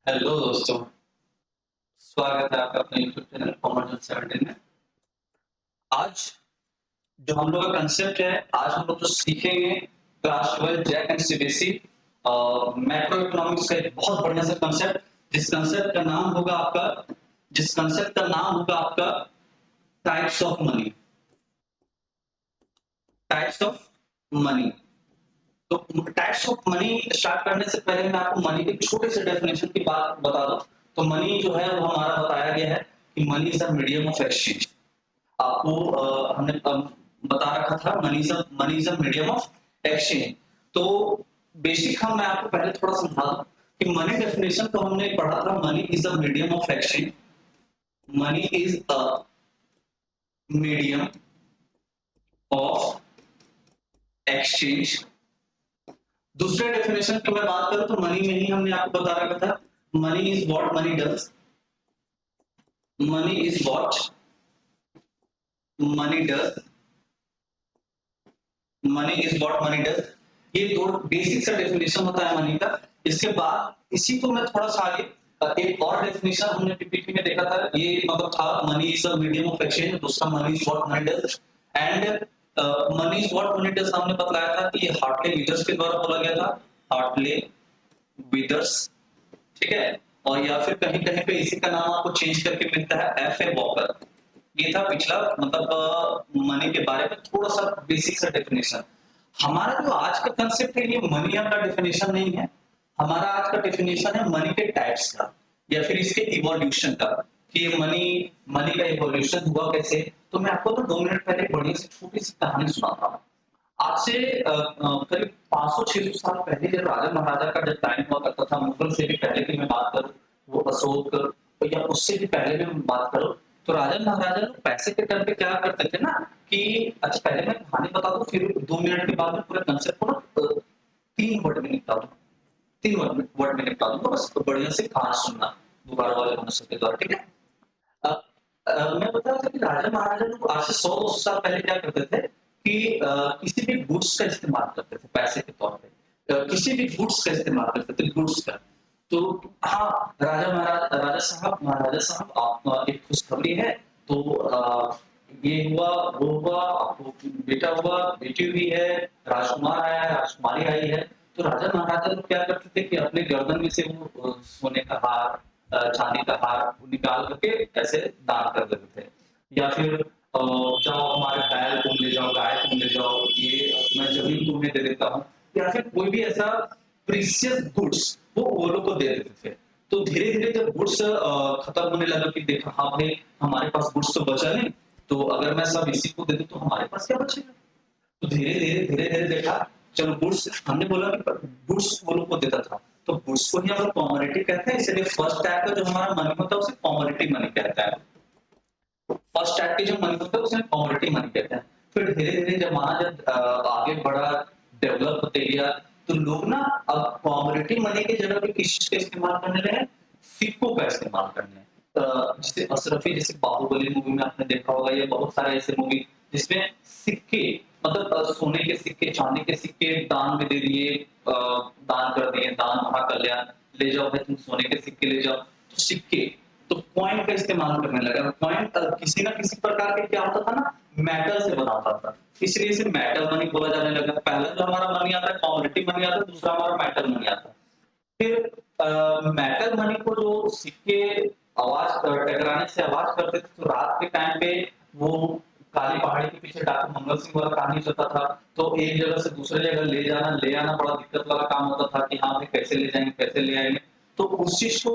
Hello दोस्तों, स्वागत है आपका अपने यूट्यूब चैनल कॉमर्स 17 में। आज जो हम लोग का कंसेप्ट है, आज हम लोग जो सीखेंगे class 12 JAC and CBSE macro economics का एक बहुत बढ़िया सा कंसेप्ट, जिस कंसेप्ट का नाम होगा आपका types of money. Types of money. तो टाइप्स ऑफ मनी स्टार्ट करने से पहले मैं आपको मनी के छोटे से डेफिनेशन की बात बता दूं। तो मनी जो है वो हमारा बताया गया है कि money is a medium of exchange. आपको हमने बता रखा था money is a medium of exchange. तो बेसिक हम मैं आपको पहले थोड़ा समझा दूं कि मनी डेफिनेशन तो हमने पढ़ा था। Money is a medium of exchange. Money is a medium of exchange. दूसरे डेफिनेशन की मैं बात करूं तो मनी में ही हमने आपको बता रखा था money is what money does. Money is what money does. Money is what money does. ये दो बेसिक सा डेफिनेशन होता है मनी का। इसके बाद इसी को मैं थोड़ा सा आगे एक और डेफिनेशन हमने पीपीटी में देखा था। ये मतलब था money is a medium of exchange. दूसरा money is what money does. And money is what money does हमने बतलाया था कि ये हार्टले विदर्स के द्वारा बोला गया था। हार्टले विदर्स, ठीक है। और या फिर कहीं कहीं पे इसी का नाम आपको चेंज करके मिलता है एफ ए वॉकर। ये था पिछला मतलब मनी के बारे में थोड़ा सा बेसिक सा डेफिनेशन। हमारा जो आज का कंसेप्ट है ये मनी का डेफिनेशन नहीं है। हमारा आज का डेफिनेशन है मनी के टाइप्स का या फिर इसके इवोल्यूशन का कि ये मनी मनी का इवोल्यूशन हुआ कैसे। तो मैं आपको तो 2 मिनट पहले बड़ी सी छोटी सी कहानी सुनाता हूँ। आज से करीब 500-600 साल पहले जब राजा महाराजा का जब टाइम हुआ करता था, मुगल से भी पहले की मैं बात करूं, वो अशोक या उससे भी पहले में मैं बात करूं, तो राजा महाराजा लोग पैसे के टाइम पे क्या करते थे ना कि अच्छा पहले मैं कहानी बता दूं फिर 2 मिनट के बाद में पूरे कंसेप्ट को ना 3 वर्ड में निपटा दूं। 3 वर्ड में निपटा दूंगा, बस बढ़िया से कहानी सुनना दोबारा वाले मनुष्य के द्वारा, ठीक है। अ, मैं बता रहा था कि राजा महाराजा लोग आज से 100-200 साल पहले क्या करते थे कि किसी भी गुड्स का इस्तेमाल करते थे पैसे के तौर पे। किसी भी गुड्स का इस्तेमाल करते थे, गुड्स का। तो हाँ, राजा साहब आप एक खुशखबरी है। तो ये हुआ वो हुआ, आपको बेटा हुआ, बेटी हुई है, राजकुमार आया है, राजकुमारी आई है। तो राजा महाराजा लोग क्या करते थे कि अपने गर्दन में से वो सोने का हार, चांदी का हार निकाल करके ऐसे दान कर देते थे। या फिर जाओ हमारे बैल तुम ले जाओ, गाय तुम ले जाओ, ये मैं जमीन तुम्हें दे देता हूँ। या फिर कोई भी ऐसा प्रीशियस गुड्स वो लोग को दे देते थे। तो धीरे धीरे जब गुड्स खत्म होने लगा कि देखा हाँ भाई हमारे पास गुड्स तो बचा नहीं, तो अगर मैं सब इसी को दे दूं तो हमारे पास क्या बचेगा। तो धीरे धीरे देखा, चलो गुड्स हमने बोला कि गुड्स वो लोग को देता था। तो गुड्स को ही हम लोग कमोडिटी कहते हैं, इसलिए फर्स्ट टाइप का जो हमारा मनी होता है उसे कमोडिटी मनी कहता है। फर्स्ट टाइप के जो मनी होता है उसे कमोडिटी मनी कहते हैं। फिर धीरे धीरे जमाना जब आगे बढ़ा, डेवलप होते गया, तो लोग ना अब कमोडिटी मनी की जगह पे किस चीज का इस्तेमाल करने लगे, सिक्कों का इस्तेमाल करने लगे। जैसे अशरफी, जैसे बाहुबली मूवी में आपने देखा होगा, या बहुत सारे ऐसे मूवी जिसमें सिक्के मतलब सोने के सिक्के, चांदी के सिक्के दान में दे दिए, दान कर दिए, दान महाकल्याण, ले जाओ भाई तुम सोने के सिक्के ले जाओ। तो सिक्के, तो कॉइन का इस्तेमाल करने लगा। कॉइन किसी ना किसी प्रकार के क्या होता था ना, मेटल से बना होता था, इसलिए इसे मेटल मनी बोला जाने लगा। पहला जो हमारा मनी आता है कमोडिटी मनी आता है, दूसरा हमारा मेटल मनी आता है। फिर मेटल मनी को जो सिक्के आवाज टकराने से आवाज करते थे, तो रात के टाइम पे वो काली पहाड़ी के पीछे डाकू मंगल सिंह वाला कहानी चलता था। तो एक जगह से दूसरे जगह ले जाना ले आना बड़ा दिक्कत वाला काम होता था कि हाँ भाई कैसे ले जाएंगे कैसे ले आएंगे। तो उस चीज को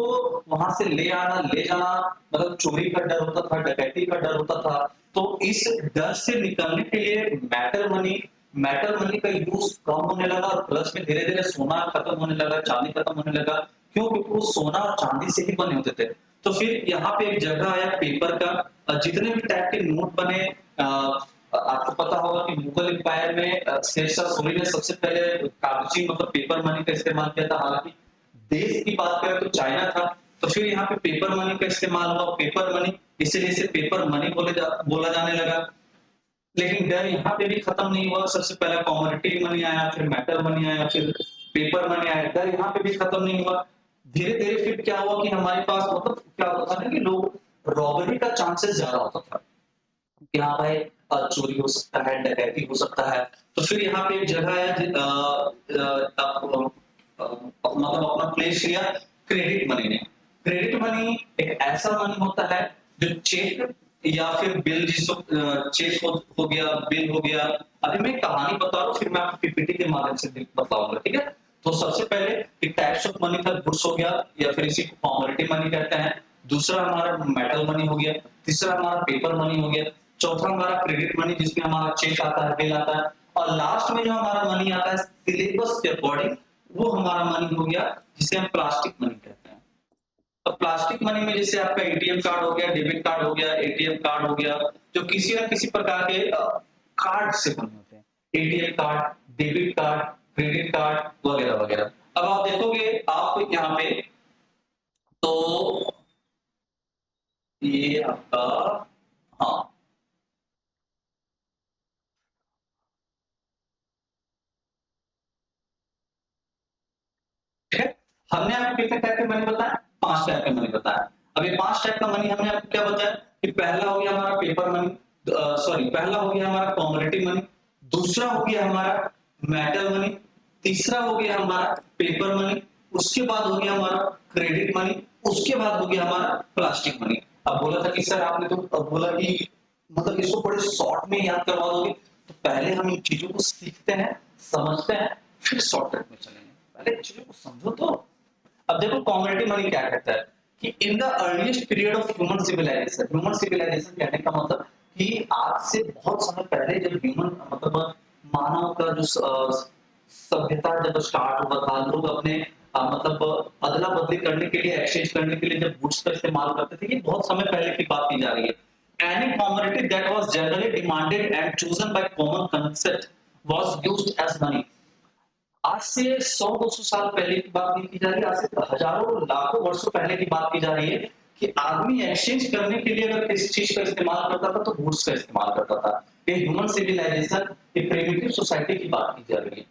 वहां से ले आना ले जाना, मतलब चोरी का डर होता था, डकैती का डर होता था। तो इस डर से निकलने के लिए मेटल मनी का यूज कम होने लगा, और प्लस में धीरे धीरे सोना खत्म होने लगा, चांदी खत्म होने लगा। क्यों? क्योंकि वो सोना और चांदी से ही बने होते थे। तो फिर यहाँ पे एक जगह आया पेपर का। जितने भी टाइप के नोट बने, आपको पता होगा कि मुगल एम्पायर में शेरशाह सूरी ने सबसे पहले कागजी मतलब पेपर मनी का इस्तेमाल किया था। हालांकि देश की बात करें तो चाइना था। तो फिर यहाँ पे पेपर मनी का इस्तेमाल हुआ, पेपर मनी, इसीलिए इसे पेपर मनी बोला जाने लगा। लेकिन डर यहाँ पे भी खत्म नहीं हुआ। सबसे पहले कमोडिटी मनी आया, फिर मेटल मनी आया, फिर पेपर मनी आया, डर यहाँ पे भी खत्म नहीं हुआ। धीरे-धीरे फिर क्या हुआ कि हमारे पास मतलब क्या होता था ना कि लोग रॉबरी का चांसेस ज़्यादा होता था। कि हाँ भाई चोरी हो सकता है, डकैती हो सकता है। तो फिर यहाँ पे एक जगह है मतलब अपना प्लेस लिया क्रेडिट मनी ने। क्रेडिट मनी एक ऐसा मनी होता है जो चेक या फिर बिल जिसको चेक हो गया, बिल हो गया। अभी मैं एक कहानी बता रहा हूँ फिर मैं आपको पीपीटी के माध्यम से बताऊँगा, ठीक है? तो सबसे पहले एक टाइप्स ऑफ मनी था गुड्स हो गया या फिर इसी को कमोडिटी मनी कहते हैं। दूसरा हमारा मेटल मनी हो गया, तीसरा हमारा पेपर मनी हो गया, चौथा हमारा क्रेडिट मनी जिसमें हमारा चेक आता है, बिल आता है और लास्ट में जो हमारा मनी आता है सिलेबस के अकॉर्डिंग वो हमारा मनी हो गया जिसे हम प्लास्टिक मनी कहते हैं। तो प्लास्टिक मनी में जैसे आपका एटीएम कार्ड हो गया, डेबिट कार्ड हो गया, एटीएम कार्ड हो गया, जो किसी न किसी प्रकार के कार्ड से बने होते हैं। ATM card, debit card, credit card वगैरह-वगैरह। अब आप देखोगे आप यहाँ पे तो ये आपका हाँ, ठीक है? हमने आपको कितने टाइप के मनी बताया? 5 टाइप का मनी बताया। अब ये 5 टाइप का मनी हमने आपको क्या बताया कि पहला हो गया हमारा पेपर मनी सॉरी पहला हो गया हमारा कमोडिटी मनी, दूसरा हो गया हमारा मेटल मनी, तीसरा हो गया हमारा पेपर मनी, उसके बाद हो गया हमारा क्रेडिट मनी, उसके बाद हो गया हमारा प्लास्टिक मनी। अब बोला था कि सर आपने तो बोला कि मतलब इसको बड़े शॉर्ट में याद करवा दोगे, तो पहले हम इन चीजों को सीखते हैं, समझते हैं, फिर शॉर्टकट में चलेंगे। पहले चीजों को समझो तो। अब देखो कॉमोडिटी मनी क्या कहता है कि in the earliest period of human civilisation कहने का मतलब कि आज से बहुत समय पहले जब ह्यूमन मतलब मानव का जो सभ्यता जब स्टार्ट हुआ था लोग अपने मतलब अदला बदली करने के लिए एक्सचेंज करने के लिए जब गुड्स का इस्तेमाल करते थे ये बहुत समय पहले की बात की जा रही है any commodity that was generally demanded and chosen by common concept was used as money आज से 100-200 साल पहले की बात नहीं की जा रही है, आज से हजारों लाखों वर्षों पहले की बात की जा रही है कि आदमी एक्सचेंज करने के लिए अगर किसी चीज का इस्तेमाल करता था तो गुड्स का इस्तेमाल करता था। ये ह्यूमन सिविलाइजेशन ये प्रिमिटिव सोसाइटी की बात की जा रही है।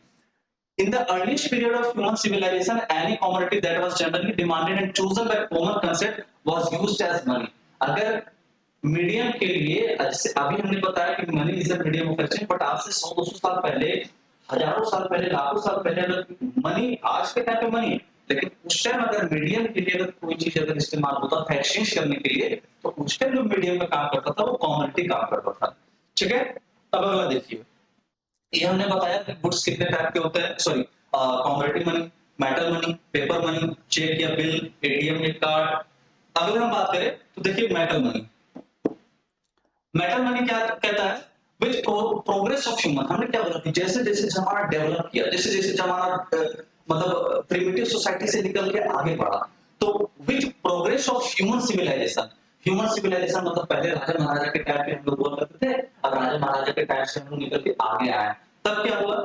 In the earliest period of human civilization, any commodity that was generally demanded and chosen by common consent was used as money. अगर मीडियम के लिए जैसे अभी हमने बताया कि money is a medium of exchange but आज से 100-200 साल पहले हजारों साल पहले लाखों साल पहले अगर मनी आज के टाइम पे मनी है लेकिन उस टाइम अगर मीडियम के लिए अगर कोई चीज अगर इस्तेमाल होता था एक्सचेंज करने के लिए तो उस टाइम जो मीडियम में काम करता था वो कमोडिटी काम करता था ठीक है अब अगला देखिए ये हमने बताया कि गुड्स कितने टाइप के होते हैं sorry commodity money metal money paper money cheque या बिल एटीएम कार्ड अगर हम बात करें तो देखिए मेटल मनी मेटल मनी क्या कहता है विच प्रोग्रेस ऑफ ह्यूमन हमने क्या बोला कि जैसे जैसे जमाना डेवलप किया जैसे जैसे जमाना मतलब प्रिमिटिव सोसाइटी से निकल के आगे बढ़ा तो विच प्रोग्रेस ऑफ ह्यूमन सिविलाइजेशन मतलब पहले राजा महाराजा के टाइम पे हम लोग बोल करते थे अब राजा महाराजा के टाइम से हम लोग निकल के आगे आए तब क्या हुआ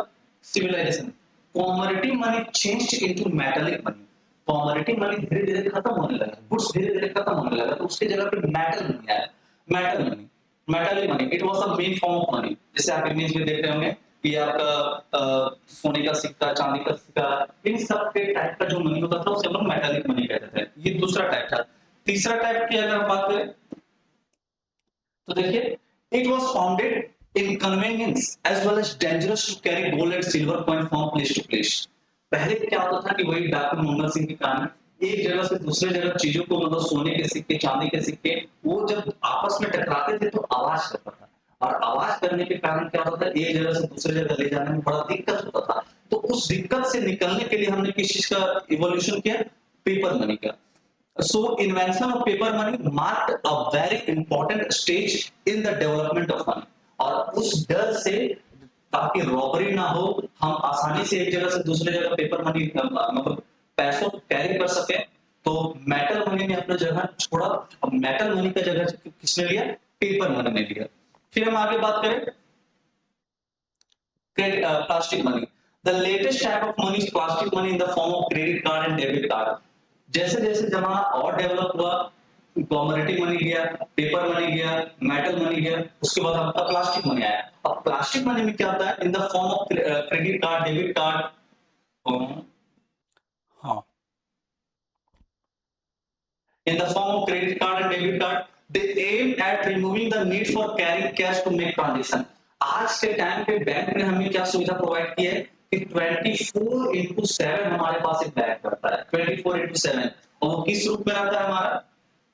civilisation commodity money changed into metallic money commodity money धीरे धीरे खत्म होने लगा गुड्स धीरे धीरे खत्म होने लगा तो उसकी जगह पे मेटल मनी आया metal money metallic money it was the main form of money जैसे आप इमेज में देख रहे होंगे ये आपका सोने का सिक्का चांदी का सिक्का इन सब के टाइप का जो मनी होता था उसे हम लोग मेटालिक मनी कहते थे ये दूसरा टाइप था तीसरा टाइप की अगर हम बात करें तो देखिए it was founded in convenience as well as dangerous to carry gold and silver coin from place to place पहले क्या होता था कि वही डाकू मंगल सिंह के कारण एक जगह से दूसरे जगह चीजों को मतलब सोने के सिक्के चांदी के सिक्के वो जब आपस में टकराते थे तो आवाज करता था और आवाज करने के कारण क्या होता था एक जगह से दूसरे जगह ले जाने में बड़ा दिक्कत होता था तो उस दिक्कत से निकलने के लिए हमने किस चीज का इवोल्यूशन किया पेपर मनी का So invention of paper money marked a very important stage in the development of money. और उस डर से ताकि रॉबरी ना हो हम आसानी से एक जगह से दूसरे जगह पेपर मनी मतलब पैसों को कैरी कर सके तो मेटल मनी ने अपना जगह छोड़ा अब मेटल मनी का जगह किसने लिया पेपर मनी ने लिया फिर हम आगे बात करें plastic money. The latest type of money is plastic money in the form of credit card and debit card. जैसे जैसे जमाना और डेवलप हुआ कमोडिटी मनी गया पेपर मनी गया मेटल मनी गया उसके बाद आपका प्लास्टिक मनी आया अब प्लास्टिक मनी में क्या होता है in the form of credit card debit card हाँ in the form of credit card and debit card. They aim at removing the need for carrying cash to make transaction. आज के time पे bank ने हमें क्या सुविधा provide की है कि 24/7 हमारे पास एक बैंक रहता है, 24/7, और वो किस रूप में रहता है हमारा,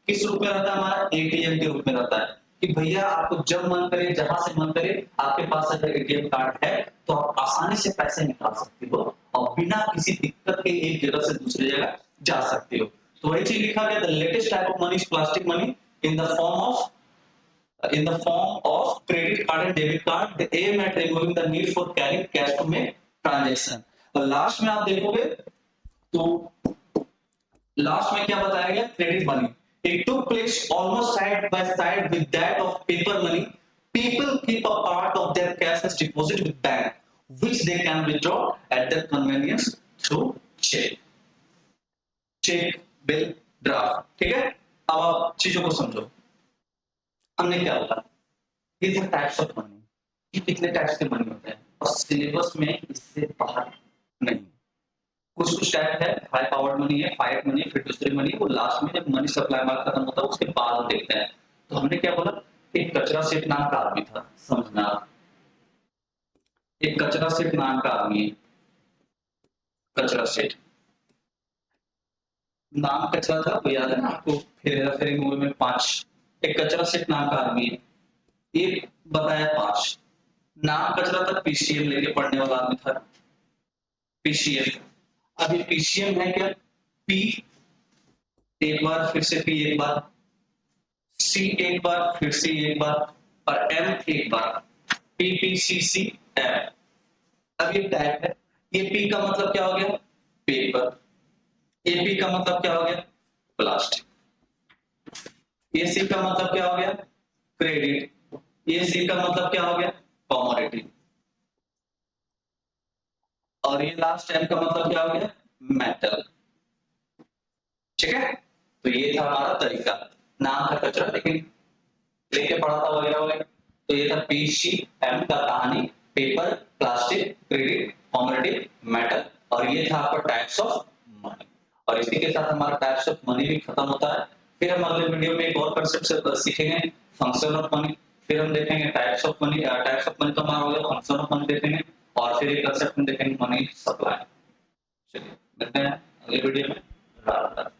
किस रूप में रहता है हमारा, एटीएम के रूप में रहता है कि भैया आपको जब मन करे, जहां से मन करे, आपके पास अगर एटीएम कार्ड है तो आप आसानी से पैसे निकाल सकते हो और बिना किसी दिक्कत के एक जगह से दूसरी जगह जा सकते हो। तो वही चीज लिखा गया, the latest type of money is plastic money in the form of credit card and debit card. They aim at removing the need for carrying cash to make transaction. और लास्ट में आप देखोगे तो लास्ट में क्या बताया गया, credit money. It took place almost side by side with that of paper money. People keep a part of their cash as deposit with bank, which they can withdraw at their convenience through check, bill, draft। ठीक है, अब आप चीजों को समझो। हमने क्या बोला, ये थे टाइप्स ऑफ मनी, ये कितने टाइप्स के मनी होते हैं और सिलेबस में इससे बाहर नहीं। कुछ टाइप है, हाई पावर्ड मनी है, फाइट मनी, फिर दूसरी मनी, वो लास्ट में जब मनी सप्लाई मार्क खत्म होता है उसके बाद हम देखते हैं। तो हमने क्या बोला, एक कचरा सेठ नाम का आदमी था, समझना, एक कचरा सेठ नाम का आदमी है, कचरा सेठ नाम कचरा था, वो याद है ना आपको, फिर फेरी मूवी में 5, एक कचरा सेठ नाम का आदमी है, एक बताया 5, नाम कचरा था, पीसीएम लेके पढ़ने वाला आदमी था, पीसीएम। अभी पीसीएम है क्या, पी एक बार, फिर से पी एक बार, सी एक बार, फिर सी एक बार, और एम एक बार, P P C C M. अब ये टाइप है, ये पी का मतलब क्या हो गया, पेपर, ये पी का मतलब क्या हो गया, प्लास्टिक, ये सी का मतलब क्या हो गया, क्रेडिट, ये सी का मतलब क्या हो गया, कमोडिटी, और ये लास्ट एम का मतलब क्या हो गया, मेटल। ठीक है, तो ये था हमारा तरीका, नाम था कचरा लेकिन लेके पढ़ा था वगैरह वगैरह। तो ये था पीसी एम का कहानी, paper, plastic, credit, commodity, metal, और ये था आपका टाइप्स ऑफ मनी। और इसी के साथ हमारा टाइप्स ऑफ मनी भी खत्म होता है। फिर हम अगले वीडियो में एक और कांसेप्ट सीखेंगे, फंक्शन ऑफ मनी। फिर हम देखेंगे types of money, types of money तो हमारा हो गया, फंक्शन ऑफ मनी देखेंगे, और फिर एक कांसेप्ट में देखेंगे मनी सप्लाई। चलिए मिलते हैं अगले वीडियो में। राधे राधे।